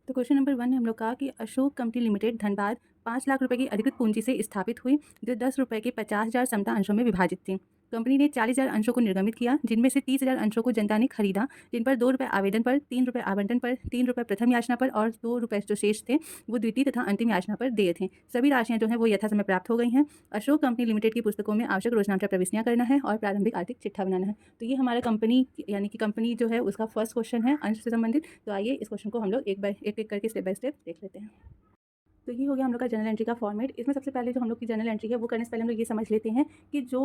तो question number 1 में हम लोग कहा कि अशोक कंपनी लिमिटेड धनबाद 5 लाख रुपए की अधिकृत पूंजी से स्थापित हुई, जो 10 रुपए के 50,000 समता अंशों में विभाजित थी। कंपनी ने 40,000 अंशों को निर्गमित किया, जिनमें से 30,000 अंशों को जनता ने खरीदा, जिन पर 2 रुपये आवेदन पर, 3 रुपये आवंटन पर, 3 रुपये प्रथम याचना पर और 2 रुपये जो शेष थे वो द्वितीय तथा अंतिम याचना पर देय थे। सभी राशियां जो हैं वो यथासमय प्राप्त हो गई हैं। अशोक कंपनी लिमिटेड की पुस्तकों में आवश्यक रोजनामचा प्रविष्टियां करना है और प्रारंभिक आर्थिक चिट्ठा बनाना है। तो ये हमारा कंपनी यानी कि कंपनी जो है उसका फर्स्ट क्वेश्चन है अंश से संबंधित। तो आइए इस क्वेश्चन को हम लोग एक करके स्टेप बाय स्टेप देख लेते हैं। तो ये हो गया हम लोग का जर्नल एंट्री का फॉर्मेट। इसमें सबसे पहले जो हम लोग की जर्नल एंट्री है वो करने से पहले हम लोग ये समझ लेते हैं कि जो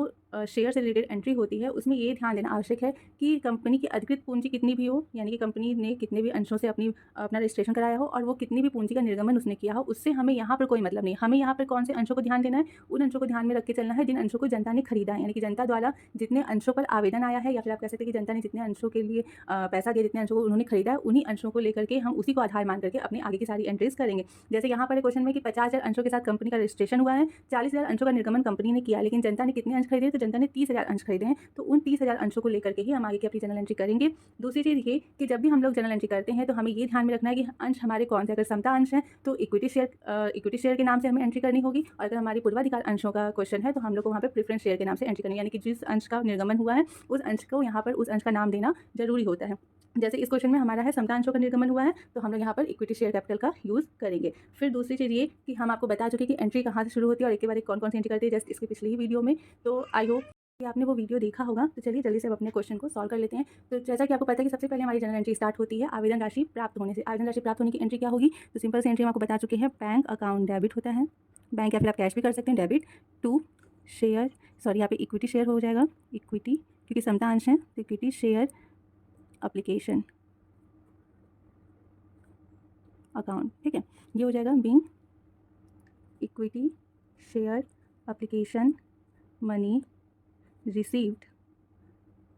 शेयर से रिलेटेड एंट्री होती है उसमें ये ध्यान देना आवश्यक है कि कंपनी की अधिकृत पूंजी कितनी भी हो, यानी कि कंपनी ने कितने भी अंशों से अपना रजिस्ट्रेशन कराया हो और वो कितनी भी पूंजी का निर्गमन उसने किया हो, उससे हमें यहाँ पर कोई मतलब नहीं। हमें यहाँ पर कौन से अंशों को ध्यान देना है, उन अंशों को ध्यान में रख के चलना है जिन अंशों को जनता ने खरीदा है, यानी कि जनता द्वारा जितने अंशों पर आवेदन आया है या फिर आप कह सकते हैं कि जनता ने जितने अंशों के लिए पैसा दिया, जितने अंशों को उन्होंने खरीदा है, उन्हीं अंशों को लेकर के हम उसी को आधार मान करके अपनी आगे की सारी एंट्रीज करेंगे। जैसे यहाँ पर क्वेश्चन में कि 50,000 अंशों के साथ कंपनी का रजिस्ट्रेशन हुआ है, 40,000 अंशों का निर्गमन कंपनी ने किया, लेकिन जनता ने कितने अंश खरीदे, तो जनता ने 30,000 अंश खरीदे हैं। तो उन 30,000 अंशों को लेकर के ही हम आगे की अपनी जनरल एंट्री करेंगे। दूसरी चीज़ ये कि जब भी हम लोग जनरल एंट्री करते हैं तो हमें ये ध्यान में रखना है कि अंश हमारे कौन से, अगर समता अंश है तो इक्विटी शेयर के नाम से हमें एंट्री करनी होगी, और अगर हमारी पूर्वाधिकार अंशों का क्वेश्चन है तो हम लोग को वहाँ पर प्रेफरेंस शेयर के नाम से एंट्री करनी है, यानी कि जिस अंश का निर्गमन हुआ है उस अंश को यहाँ पर उस अंश का नाम देना जरूरी होता है। जैसे इस क्वेश्चन में हमारा है समता अंशों का निर्गमन हुआ है, तो हम लोग यहाँ पर इक्विटी शेयर कैपिटल का यूज़ करेंगे। फिर दूसरी चीज़ ये कि हम आपको बता चुके कि एंट्री कहाँ से शुरू होती है और एक के बाद एक कौन कौन सी एंट्री करती है, जस्ट इसके पिछले ही वीडियो में। तो आई होप कि आपने वो वीडियो देखा होगा। तो चलिए जल्दी से अब अपने क्वेश्चन को सॉल्व कर लेते हैं। तो जैसा कि आपको पता है कि सबसे पहले हमारी जनरल एंट्री स्टार्ट होती है आवेदन राशि प्राप्त होने से। आवेदन राशि प्राप्त होने की एंट्री क्या होगी, तो सिंपल से एंट्री हम आपको बता चुके हैं। बैंक अकाउंट डेबिट होता है, बैंक या फिर आप कैश भी कर सकते हैं, डेबिट टू शेयर, सॉरी यहाँ पे इक्विटी शेयर हो जाएगा, इक्विटी क्योंकि समता अंश है तो इक्विटी शेयर एप्लीकेशन अकाउंट, ठीक है। ये हो जाएगा being equity share application money received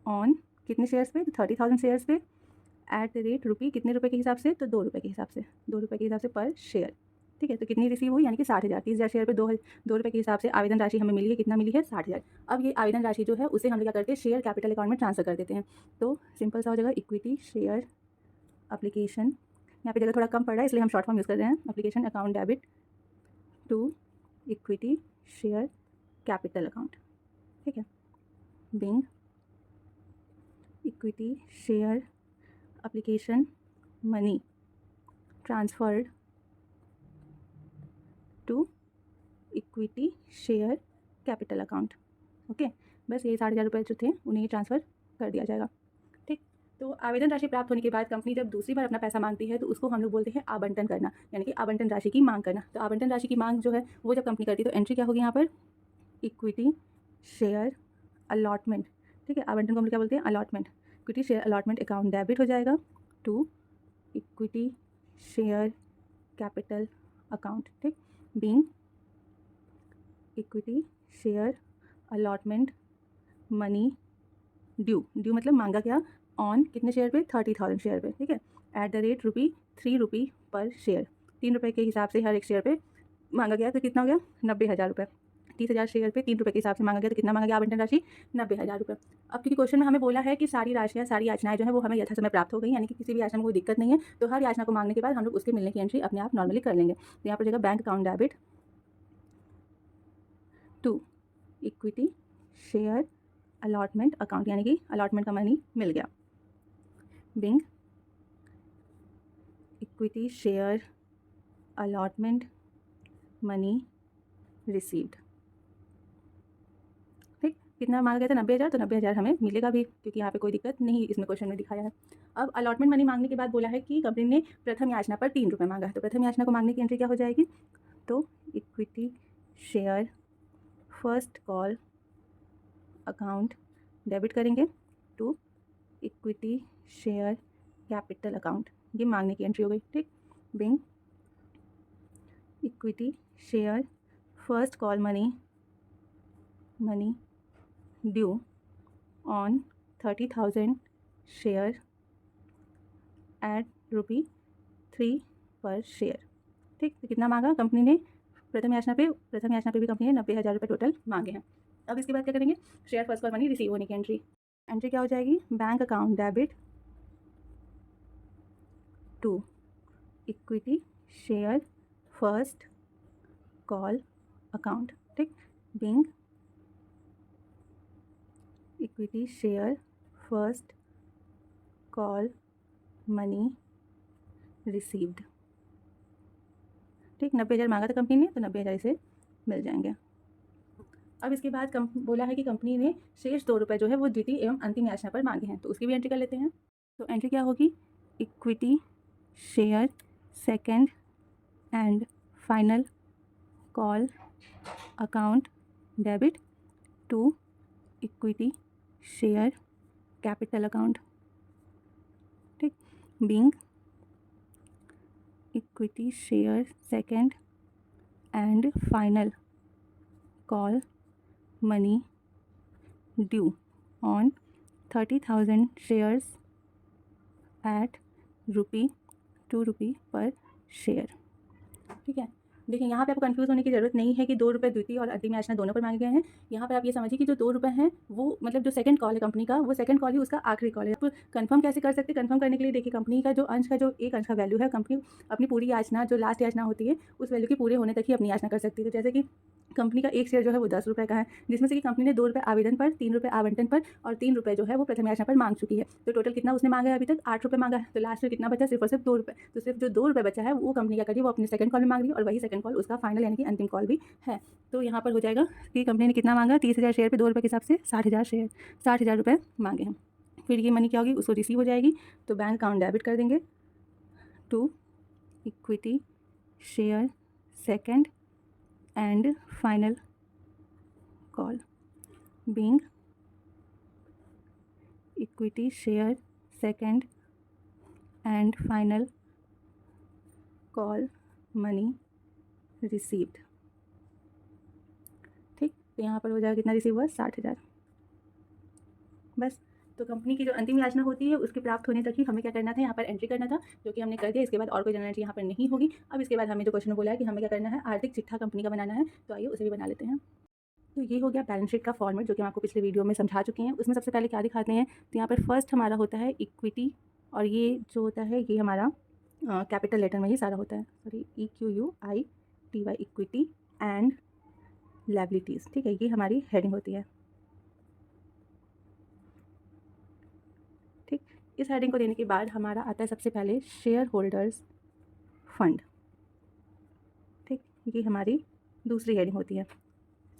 on कितने शेयर्स पे, तो 30,000 शेयर्स पे, एट द रेट रुपी कितने रुपए के हिसाब से, तो 2 रुपये के हिसाब से, 2 रुपये के हिसाब से पर शेयर, ठीक है। तो कितनी रिसीव हुई, यानी कि 60,000, 30,000 शेयर पे 2 रुपये के हिसाब से आवेदन राशि हमें मिली है, कितना मिली है, 60,000। अब ये आवेदन राशि जो है उसे हम लोग क्या करते हैं, शेयर कैपिटल अकाउंट में ट्रांसफर कर देते हैं। तो सिंपल सा हो जाएगा इक्विटी शेयर एप्लीकेशन, यहाँ पे जगह थोड़ा कम पड़ रहा है इसलिए हम शॉर्ट फॉर्म यूज़ कर रहे हैं, application account debit to equity share capital account, ठीक है। Being equity share application money transferred to equity share capital account, okay. बस ये 60,000 रुपये जो थे उन्हें ट्रांसफ़र कर दिया जाएगा, ठीक। तो आवेदन राशि प्राप्त होने के बाद कंपनी जब दूसरी बार अपना पैसा मांगती है तो उसको हम लोग बोलते हैं आवंटन करना, यानी कि आवंटन राशि की मांग करना। तो आवंटन राशि की मांग जो है वो जब कंपनी करती है तो एंट्री क्या होगी यहाँ पर, इक्विटी शेयर अलॉटमेंट, ठीक है। आवंटन को हम लोग क्या बोलते हैं, allotment. Equity share allotment account debit हो जाएगा to equity share capital account, ठीक। Being equity share allotment money due मतलब मांगा क्या, ऑन कितने शेयर पे, 30,000 शेयर पे, ठीक है। एट द रेट रुपी 3 रुपी पर शेयर, 3 रुपये के हिसाब से हर एक शेयर पे मांगा गया, तो कितना हो गया, 90,000 रुपये। 30,000 शेयर पे 3 रुपये के हिसाब से मांगा गया, तो कितना मांगा गया आवंटन राशि, 90,000 रुपये। अब क्योंकि क्वेश्चन में हमें बोला है कि सारी राशियाँ, सारी याचनाएं जो है वो हमें यथासमय प्राप्त हो गई, यानी कि किसी भी याचना में कोई दिक्कत नहीं है, तो हर याचना को मांगने के बाद हम लोग उसके मिलने की एंट्री अपने आप नॉर्मली कर लेंगे। तो यहाँ पर जगह bank account debit to equity share allotment account, यानी कि अलॉटमेंट का मनी मिल गया। Being equity share allotment money received, ठीक। कितना मांगा गया था, 90,000, तो 90,000 हमें मिलेगा भी क्योंकि यहाँ पे कोई दिक्कत नहीं इसमें क्वेश्चन में दिखाया है। अब अलॉटमेंट मनी मांगने के बाद बोला है कि कंपनी ने प्रथम याचना पर 3 रुपये मांगा है, तो प्रथम याचना को मांगने की एंट्री क्या हो जाएगी, तो equity share first call account debit करेंगे to equity share capital account, ये मांगने की एंट्री हो गई, ठीक। Being equity share first call money due on 30,000 share at rupee 3 per share, ठीक। तो कितना मांगा कंपनी ने प्रथम याचना पे भी कंपनी ने 90,000 रुपये टोटल मांगे हैं। अब इसके बाद क्या करेंगे, share first call money receive होने की एंट्री क्या हो जाएगी, bank account debit to equity share first call account, ठीक, being equity share first call money received, ठीक, 90,000 मांगा था कंपनी ने, तो 90,000 इसे मिल जाएंगे। अब इसके बाद बोला है कि कंपनी ने शेष 2 रुपये जो है वो द्वितीय एवं अंतिम याचना पर मांगे हैं, तो उसकी भी एंट्री कर लेते हैं। तो एंट्री क्या होगी, equity share second and final call account debit to equity share capital account, ठीक, being equity share second and final call money due on 30,000 shares at ₹2 पर शेयर, ठीक है। देखिए यहाँ पे आपको कंफ्यूज होने की ज़रूरत नहीं है कि 2 रुपये द्वितीय और अंतिम याचना दोनों पर मांगे गए हैं। यहाँ पर आप ये समझिए कि जो 2 रुपये हैं वो मतलब जो सेकंड कॉल है कंपनी का, वो सेकंड कॉल ही उसका आखिरी कॉल है। आप कंफर्म कैसे कर सकते हैं, कंफर्म करने के लिए देखिए कंपनी का जो अंश का जो एक अंश का वैल्यू है, कंपनी अपनी पूरी याचना जो लास्ट याचना होती है उस वैल्यू के पूरे होने तक ही अपनी याचना कर सकती है। तो जैसे कि कंपनी का एक शेयर जो है वो 10 रुपये का है, जिसमें से कि कंपनी ने 2 रुपये आवेदन पर, 3 रुपये आवंटन पर और 3 रुपये जो है वो प्रथम याचना पर मांग चुकी है। तो टोटल कितना उसने मांगा है अभी तक, 8 रुपये मांगा है। तो लास्ट में कितना बचा, सिर्फ और सिर्फ 2 रुपये। तो सिर्फ जो 2 रुपये बचा है वो कंपनी क्या करी, वो अपने सेकंड कॉल में मांग रही है और वही सेकंड कॉल उसका फाइनल यानी कि अंतिम कॉल भी है। तो यहाँ पर हो जाएगा कि कंपनी ने कितना मांगा, 30,000 शेयर पे 2 रुपये के हिसाब से 60,000 शेयर, 60,000 रुपये मांगे हैं। फिर ये मनी क्या होगी, उसको रिसीव हो जाएगी, तो बैंक अकाउंट डेबिट कर देंगे to equity share second and final call being equity share second and final call money received, ठीक। तो यहाँ पर हो जाएगा कितना रिसीव हुआ, 60,000। बस, तो कंपनी की जो अंतिम याचना होती है उसके प्राप्त होने तक ही हमें क्या करना था, यहाँ पर एंट्री करना था, जो कि हमने कर दिया। इसके बाद और कोई जनरल एंट्री यहाँ पर नहीं होगी। अब इसके बाद हमें जो क्वेश्चन बोला है कि हमें क्या करना है, आर्थिक चिट्ठा कंपनी का बनाना है, तो आइए उसे भी बना लेते हैं। तो ये हो गया बैलेंस शीट का फॉर्मेट, जो कि हम आपको पिछले वीडियो में समझा चुके हैं। उसमें सबसे पहले क्या दिखाते हैं, तो यहाँ पर फर्स्ट हमारा होता है इक्विटी, और ये जो होता है ये हमारा कैपिटल लेटर में ही सारा होता है, sorry EQUITY, equity and liabilities, ठीक है, ये हमारी हेडिंग होती है, ठीक। इस हेडिंग को देने के बाद हमारा आता है सबसे पहले शेयर होल्डर्स फंड, ठीक, ये हमारी दूसरी हेडिंग होती है,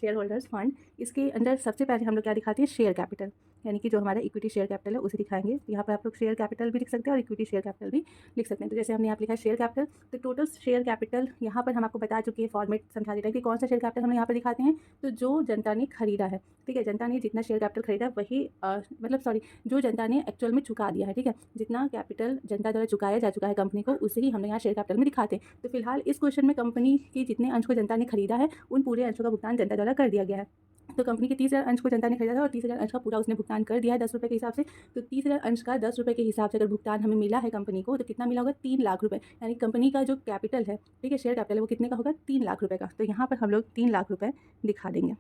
शेयर होल्डर्स फंड। इसके अंदर सबसे पहले हम लोग क्या दिखाते हैं, शेयर कैपिटल, यानी कि जो हमारा इक्विटी शेयर कैपिटल है उसे दिखाएंगे। तो यहाँ पर आप लोग शेयर कैपिटल भी लिख सकते हैं और इक्विटी शेयर कैपिटल भी लिख सकते हैं। तो जैसे हमने यहाँ पे लिखा है शेयर कैपिटल, तो टोटल शेयर कैपिटल यहाँ पर हम आपको बता चुके हैं, फॉर्मेट समझा देता है कि कौन सा शेयर कैपिटल हम यहाँ पर दिखाते हैं। तो जो जनता ने खरीदा है, ठीक है, जनता ने जितना शेयर कैपिटल खरीदा वही मतलब सॉरी जो जनता ने एक्चुअल में चुका दिया है, ठीक है, जितना कैपिटल जनता द्वारा चुकाया जा चुका है कंपनी को, उसे ही हमने यहाँ शेयर कैपिटल में दिखाते हैं। तो फिलहाल इस क्वेश्चन में कंपनी की जितने अंश को जनता ने खरीदा है उन पूरे अंशों का भुगतान जनता द्वारा कर दिया गया है। तो कंपनी के 30,000 अंश को जनता ने खरीदा था और 30,000 अंश का पूरा उसने भुगतान कर दिया है 10 रुपये के हिसाब से। तो 30,000 अंश का 10 रुपये के हिसाब से अगर भुगतान हमें मिला है कंपनी को, तो कितना मिला होगा, 3 लाख रुपये। यानी कंपनी का जो कैपिटल है, ठीक है, शेयर कैपिटल है, वो कितने का होगा, 3 लाख रुपये का। तो यहाँ पर हम लोग 3 लाख रुपये दिखा देंगे,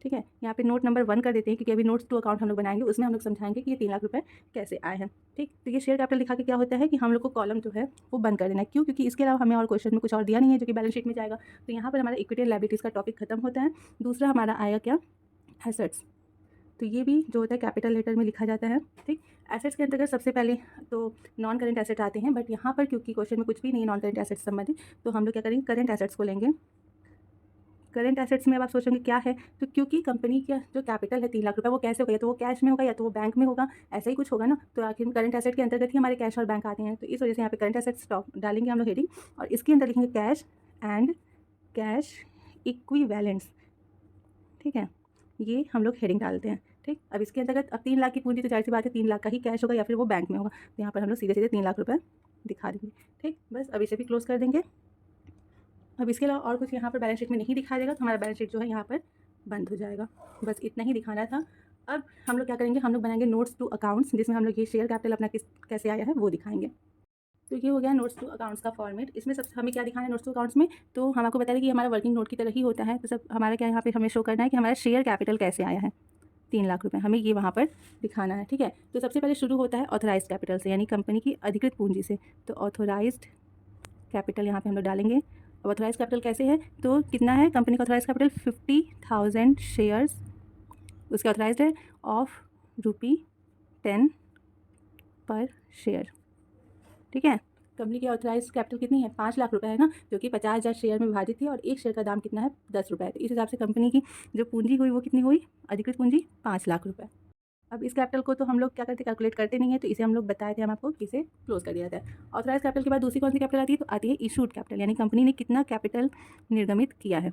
ठीक है। यहाँ पे नोट नंबर 1 कर देते हैं, क्योंकि अभी नोट्स 2 अकाउंट हम लोग बनाएंगे, उसमें हम लोग समझाएंगे कि ये 3 लाख रुपये कैसे आए हैं, ठीक। तो ये शेयर कैपिटल दिखा के क्या होता है कि हम लोग को कॉलम जो है वो बंद कर देना है। क्यों, क्योंकि इसके अलावा हमें और क्वेश्चन में कुछ और दिया नहीं है जो कि बैलेंस शीट में जाएगा। तो यहाँ पर हमारा इक्विटी एंड लायबिलिटीज़ का टॉपिक खत्म होता है। दूसरा हमारा आएगा क्या, एसेट्स। तो ये भी जो होता है कैपिटल लेटर में लिखा जाता है, ठीक। एसेट्स के अंतर्गत सबसे पहले तो नॉन करेंट एसेट आते हैं, बट यहाँ पर क्योंकि क्वेश्चन में कुछ भी नहीं नॉन करेंट एसेट से संबंधित, तो हम लोग क्या करेंगे, करेंट एसेट्स को लेंगे। करेंट एसेट्स में अब आप सोचेंगे क्या है, तो क्योंकि कंपनी का जो कैपिटल है 3 लाख रुपये, वो कैसे होगा, या तो वो कैश में होगा या तो वो बैंक में होगा, ऐसा ही कुछ होगा ना। तो आखिर करंट एसेट के अंतर्गत ही हमारे कैश और बैंक आते हैं। तो इस वजह से यहाँ पे करंट एसेट स्टॉक डालेंगे हम लोग हेडिंग, और इसके अंदर लिखेंगे कैश एंड कैश इक्विवेलेंट्स, ठीक है, ये हम लोग हेडिंग डालते हैं, ठीक। अब इसके अंतर्गत अब 3 लाख की पूंजी, तो जाहिर सी बात है 3 लाख का ही कैश होगा या फिर वो बैंक में होगा। तो यहाँ पर हम लोग सीधे सीधे 3 लाख रुपये दिखा देंगे, ठीक। बस अब इसे भी क्लोज कर देंगे। अब इसके अलावा और कुछ यहाँ पर बैलेंस शीट में नहीं दिखाया जाएगा, तो हमारा बैलेंस शीट जो है यहाँ पर बंद हो जाएगा। बस इतना ही दिखाना था। अब हम लोग क्या करेंगे, हम लोग बनाएंगे नोट्स टू अकाउंट्स, जिसमें हम लोग ये शेयर कैपिटल अपना कैसे आया है वो दिखाएंगे। तो ये हो गया नोट्स टू अकाउंट्स का फॉर्मेट। इसमें सब हमें क्या दिखाना है नोट्स टू अकाउंट्स में, तो हम आपको बता दें कि हमारा वर्किंग नोट की तरह ही होता है। तो सब हमारा क्या यहाँ पे हमें शो करना है कि हमारा शेयर कैपिटल कैसे आया है, 3 लाख रुपये, हमें ये वहाँ पर दिखाना है, ठीक है। तो सबसे पहले शुरू होता है ऑथोराइज्ड कैपिटल से, यानी कंपनी की अधिकृत पूंजी से। तो ऑथोराइज्ड कैपिटल यहाँ पे हम लोग डालेंगे। अब ऑथराइज कैपिटल कैसे है, तो कितना है कंपनी का ऑथराइज कैपिटल 50,000 शेयर्स उसके ऑथराइज है ऑफ ₹10 पर शेयर। ठीक है, कंपनी की ऑथराइज कैपिटल कितनी है, 5 लाख रुपए है ना, जो कि 50,000 शेयर में विभाजित थी और एक शेयर का दाम कितना है, 10 रुपये। तो इस हिसाब से कंपनी की जो पूंजी हुई वो कितनी हुई, अधिकृत पूंजी 5 लाख रुपए। अब इस कैपिटल को तो हम लोग क्या करते, कैलकुलेट करते नहीं है, तो इसे हम लोग बताए थे हम आपको कि इसे क्लोज कर दिया जाता है। ऑथराइज कैपिटल के बाद दूसरी कौन सी कैपिटल आती है, तो आती है इशूड कैपिटल, यानी कंपनी ने कितना कैपिटल निर्गमित किया है।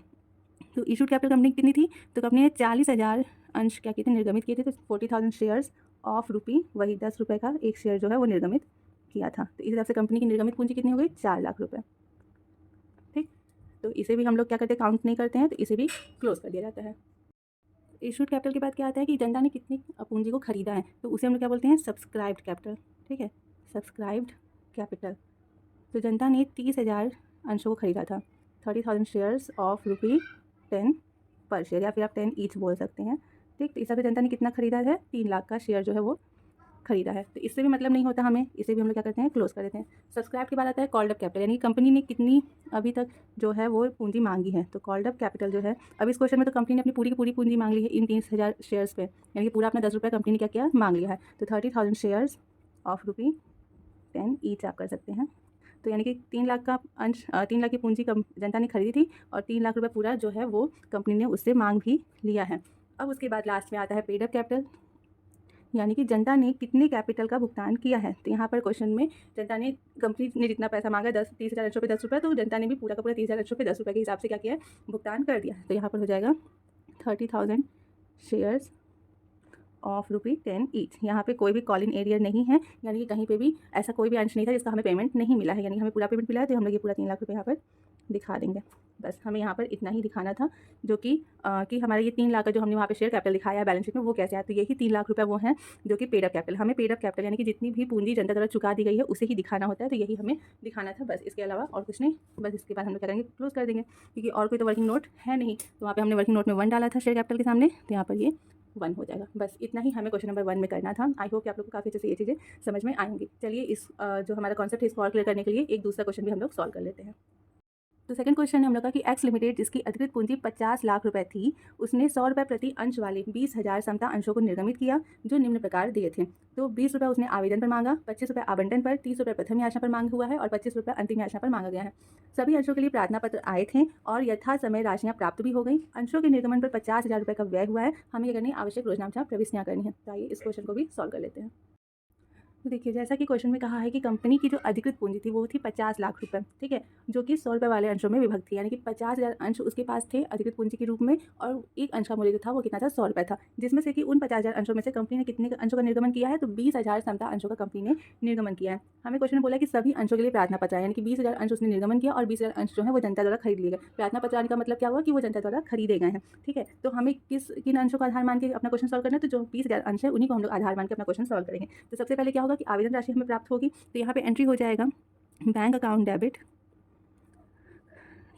तो इशूड कैपिटल कंपनी कितनी थी, तो कंपनी ने 40,000 अंश क्या किए थे, निर्गमित किए थे। तो 40,000 शेयर्स ऑफ ₹, वही 10 रुपये का एक शेयर जो है वो निर्गमित किया था। तो इस हिसाब से कंपनी की निर्गमित पूंजी कितनी हो गई, 4 लाख रुपए। ठीक, तो इसे भी हम लोग क्या करते हैं, काउंट नहीं करते हैं, तो इसे भी क्लोज कर दिया जाता है। इशूड कैपिटल के बाद क्या आता है कि जनता ने कितनी पूंजी को खरीदा है, तो उसे हम लोग क्या बोलते हैं, सब्सक्राइब्ड कैपिटल। ठीक है, सब्सक्राइब्ड कैपिटल। तो जनता ने 30,000 अंशों को खरीदा था, 30,000 शेयर्स ऑफ ₹10 पर शेयर, या फिर आप 10 ईच बोल सकते हैं। ठीक, तो इस हिसाब से जनता ने कितना खरीदा है, 3 लाख का शेयर जो है वो खरीदा है। तो इससे भी मतलब नहीं होता हमें, इसे भी हम लोग क्या करते हैं, क्लोज कर देते हैं। सब्सक्राइब के बाद आता है कॉल्ड अप कैपिटल, यानी कंपनी ने कितनी अभी तक जो है वो पूंजी मांगी है। तो कॉल्ड अप कैपिटल जो है, अब इस क्वेश्चन में तो कंपनी ने अपनी पूरी की पूरी पूंजी मांग ली है इन 30,000 शेयर्स पे, यानी कि पूरा अपना 10 रुपये कंपनी ने क्या किया, मांग लिया है। तो 30,000 शेयर्स ऑफ ₹10 ईच आप कर सकते हैं। तो यानी कि 3 लाख का अंश, 3 लाख की पूंजी जनता ने खरीदी थी और 3 लाख रुपये पूरा जो है वो कंपनी ने उससे मांग भी लिया है। अब उसके बाद लास्ट में आता है पेड अप कैपिटल, यानी कि जनता ने कितने कैपिटल का भुगतान किया है। तो यहाँ पर क्वेश्चन में जनता ने, कंपनी ने जितना पैसा मांगा 30,000 अंशों पे 10 रुपये, तो जनता ने भी पूरा का पूरा 30,000 अंशों पे 10 रुपये के हिसाब से क्या किया है, भुगतान कर दिया है। तो यहाँ पर हो जाएगा 30,000 शेयर्स ऑफ ₹10 ईच। यहाँ पे कोई भी कॉल इन एरियर नहीं है, यानी कि कहीं पे भी ऐसा कोई भी अंश नहीं था जिसका हमें पेमेंट नहीं मिला है, यानी हमें पूरा पेमेंट मिला है। तो हम लोग ये पूरा 3 लाख रुपये यहाँ पर दिखा देंगे। बस हमें यहाँ पर इतना ही दिखाना था, जो कि हमारे ये 3 लाख का जो हमने वहाँ पे शेयर कैपिटल दिखाया है बैलेंस शीट में, वो कैसे आया। तो यही 3 लाख रुपये वो हैं जो कि पेड अप कैपिटल, हमें पेड अप कैपिटल यानी कि जितनी भी पूंजी जनता द्वारा चुका दी गई है उसे ही दिखाना होता है। तो यही हमें दिखाना था, बस इसके अलावा और कुछ नहीं। बस इसके बाद हम लोग क्या करेंगे, क्लोज कर देंगे, क्योंकि और कोई तो वर्किंग नोट है नहीं। तो वहाँ पर हमने वर्किंग नोट में 1 डाला था शेयर कैपिटल के सामने, तो यहाँ पर ये 1 हो जाएगा। बस इतना ही हमें क्वेश्चन नंबर 1 में करना था। आई होप कि आप लोग को काफ़ी अच्छे से ये चीज़ें समझ में आएंगी। चलिए इस जो हमारा कॉन्सेप्ट है इसको और क्लियर करने के लिए एक दूसरा क्वेश्चन भी हम लोग सॉल्व कर लेते हैं। तो सेकंड क्वेश्चन है हम लोग का कि एक्स लिमिटेड जिसकी अधिकृत पूंजी 50 लाख रुपए थी, उसने 100 रुपये प्रति अंश वाले 20,000 समता अंशों को निर्गमित किया जो निम्न प्रकार दिए थे। तो 20 रुपये उसने आवेदन पर मांगा, 25 रुपये आवंटन पर, 30 रुपये प्रथम याचना पर मांग हुआ है और 25 रुपये अंतिम याचना पर मांगा गया है। सभी अंशों के लिए प्रार्थना पत्र आए थे और यथा समय राशियाँ प्राप्त भी हो गई। अंशों के निर्गमन पर 50,000 रुपये का व्यय हुआ है। हमें ये करनी आवश्यक योजनांशा प्रविष्टियाँ करनी है। तो आइए इस क्वेश्चन को भी सॉल्व कर लेते हैं। तो देखिए, जैसा कि क्वेश्चन में कहा है कि कंपनी की जो अधिकृत पूंजी थी वो थी 50 लाख रुपए, ठीक है, जो कि 100 रुपये वाले अंशों में विभक्त थी, यानी कि 50,000 अंश उसके पास थे अधिकृत पूंजी के रूप में, और एक अंश का मूल्य जो था वो कितना था, 100 रुपये था, जिसमें से कि उन 50,000 अंशों में से कंपनी ने कितने अंशों का निर्गमन किया है, तो 20,000 समता अंशों का कंपनी ने निर्गमन किया है। हमें क्वेश्चन में बोला कि सभी अंशों के लिए प्रार्थना पत्र आए, यानी कि 20,000 अंश उसने निर्गमन किया और 20,000 अंश जो है वो जनता द्वारा खरीद लिए गए। प्रार्थना पत्र आने का मतलब क्या हुआ कि वो जनता द्वारा खरीदे गए हैं, ठीक है। तो हमें किन अंशों का आधार मान के अपना क्वेश्चन सॉल्व करना है, तो जो 20,000 अंश है उन्हीं को हम लोग आधार मान के अपना क्वेश्चन सॉल्व करेंगे। तो सबसे पहले क्या होगा कि आवेदन राशि हमें प्राप्त होगी, तो यहाँ पे एंट्री हो जाएगा बैंक अकाउंट डेबिट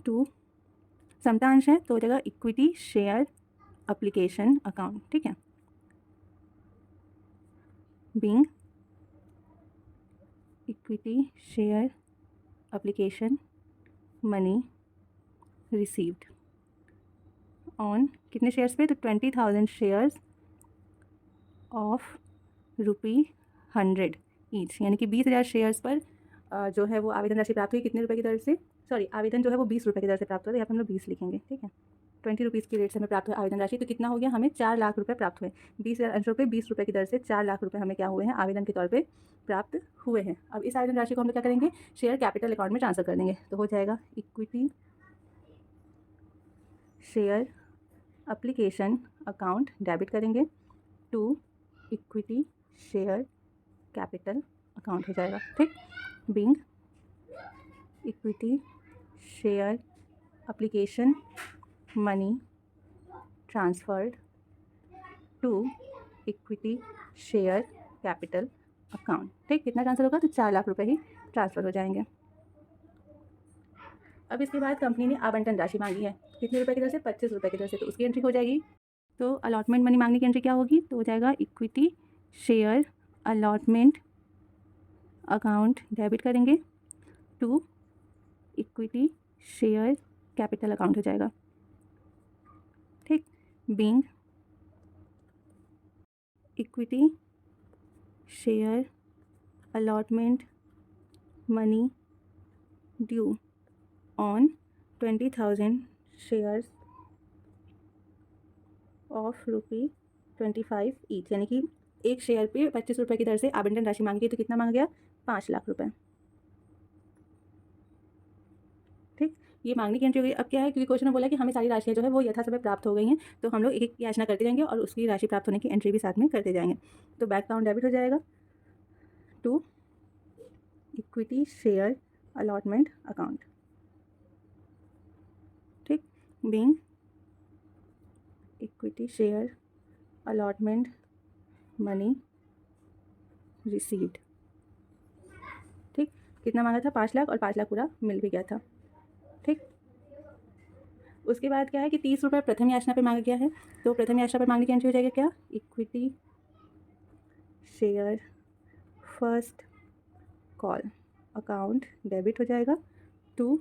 टू समता अंश है तो हो जाएगा इक्विटी शेयर एप्लीकेशन अकाउंट, ठीक है, being equity share application money received on कितने शेयर्स पे, तो 20,000 शेयर्स ऑफ ₹100 ईच, यानी कि 20,000 शेयर्स पर जो है वो आवेदन राशि प्राप्त हुई कितने रुपए की दर से, सॉरी आवेदन जो है वो 20 रुपये की दर से प्राप्त हुआ, तो यहाँ पर हम लोग 20 लिखेंगे, ठीक है। 20 रुपीज़ की रेट से हमें प्राप्त हुआ आवेदन राशि, तो कितना हो गया, हमें 4 लाख रुपए प्राप्त हुए। 20,000 अंशों पे 20 रुपये की दर से 4 लाख रुपए हमें क्या हुए हैं, आवेदन के तौर पे प्राप्त हुए हैं। अब इस आवेदन राशि को हम लोग क्या करेंगे, शेयर कैपिटल अकाउंट में ट्रांसफर कर देंगे, तो हो जाएगा equity share application account debit करेंगे to equity share capital account हो जाएगा, ठीक, being equity share application money transferred to equity share capital account, ठीक। कितना ट्रांसफ़र होगा, तो 4 लाख रुपए ही ट्रांसफ़र हो जाएंगे। अब इसके बाद कंपनी ने आवंटन राशि मांगी है कितने रुपए की दर से, 25 रुपये की दर से, तो उसकी एंट्री हो जाएगी। तो अलॉटमेंट मनी मांगने की एंट्री क्या होगी, तो हो जाएगा equity share allotment account debit करेंगे to equity share capital account हो जाएगा। ठीक, being equity share allotment money due on 20,000 shares of ₹25 each, यानी कि एक शेयर पे 25 रुपये की दर से आवंटन राशि मांगी गई, तो कितना मांगा गया? 5 लाख रुपए। ठीक, ये मांगने की एंट्री हो गई। अब क्या है, क्योंकि क्वेश्चन में बोला कि हमें सारी राशियाँ जो है वो यथासमय प्राप्त हो गई हैं, तो हम लोग एक एक याचना करते जाएंगे और उसकी राशि प्राप्त होने की एंट्री भी साथ में करते जाएंगे। तो बैंक अकाउंट डेबिट हो जाएगा to equity share allotment account. ठीक, being equity share allotment money received. ठीक, कितना मांगा था? 5 लाख, और 5 लाख पूरा मिल भी गया था। ठीक, उसके बाद क्या है कि 30 रुपये प्रथम याचना पे मांगा गया है, तो प्रथम याचना पर मांगने की एंट्री हो जाएगा क्या? Equity share first call account debit हो जाएगा to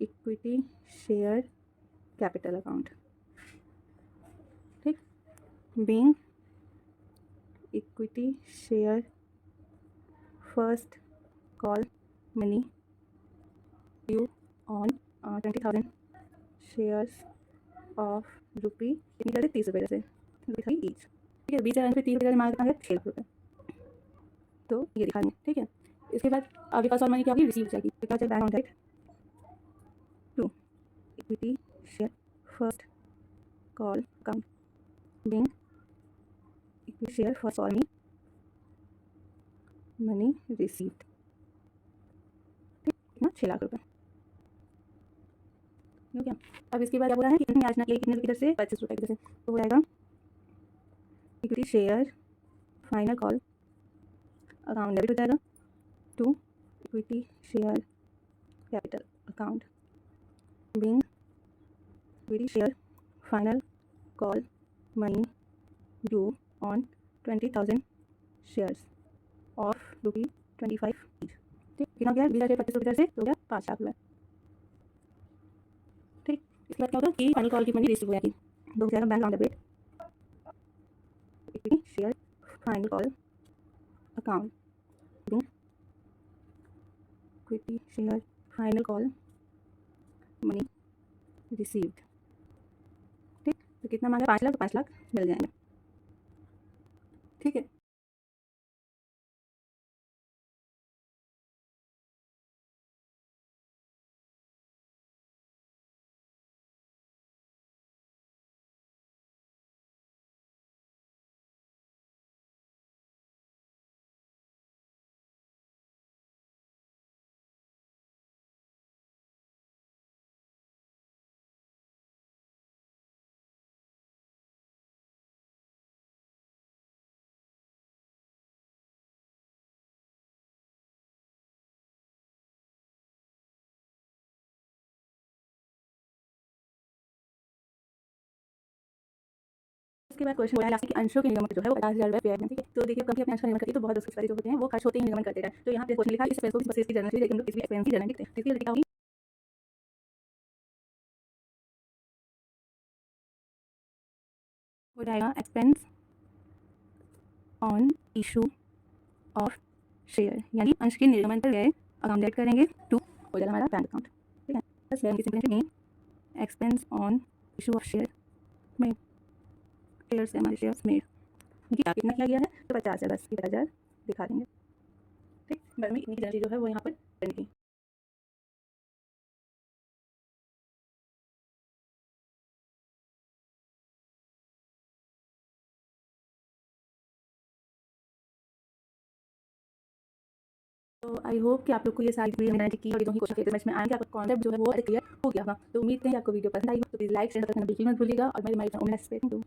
equity share capital account. ठीक, being equity share first call money due on 20,000 shares of rupee, कितनी दर से? 30 रुपये से, ईच। ठीक है, 20,000 पे 30 रुपये मांगा है 6 लाख रुपये, तो ये दिखा दें। ठीक है, इसके बाद आगे पास और मनी क्या होगी? रिसीव जाएगी। तो क्या चल bank direct to equity share first call account being equity share first call money received. ठीक, कितना? 6 लाख रुपये हो गया। अब इसके बाद क्या बोला है कि कितनी याचना की, कितने की दर से? 25 रुपये की दर से, तो हो जाएगा equity share final call account debit हो जाएगा to equity share capital account being equity share final call money due on 20,000 shares of ₹25 each. ठीक, कितना हो गया? 20,000 25 रुपये से, तो हो गया 5 लाख रुपये। ठीक, इसके बाद क्या होगा कि फाइनल कॉल की मनी रिसीव हो जाएगी, तो हो जाएगा bank account debit equity share final call account being equity share final call money received. ठीक, तो कितना मांगा? 5 लाख, तो 5 लाख मिल जाएंगे। ठीक है, उसके बाद क्वेश्चन बोला है कि अंशों के निगमन जो है वो 50,000 रुपये व्यय है। ठीक है, तो देखिए कंपनी अपने अंशों का निगमन करती है, तो बहुत उसके जो होते हैं वो खर्च होते ही निगमन करते हैं। तो यहाँ पे क्वेश्चन लिखा है इस पैसों की बसेस की जर्नल, लेकिन लोग इसकी एक्सपेंस की जर्नल लिखते हैं। इसकी क्या होगी? हो जाएगा expense on issue of share, यानी अंश के निर्गमन पर व्यय अकाउंट डेबिट करेंगे टू, हो जाएगा हमारा बैंक अकाउंट। ठीक है, बस बैंक की सिंपल में expense on issue of share में शेयर्स हमारे शेयर्स मेड, कितना किया गया है? तो 50,000, बस 50,000 दिखा देंगे। ठीक, बस में इतनी की जो है वो यहाँ पर करनी थी। तो आई होप कि आप लोग को ये सारी वीडियो मैंने की और ये क्वेश्चन समझ में आएंगे, आपका कॉन्सेप्ट जो है वो क्लियर हो गया होगा। तो उम्मीद है कि आपको वीडियो पसंद आई हो, तो प्लीज़ लाइक शेयर करना बिल्कुल मत भूलिएगा, और मेरी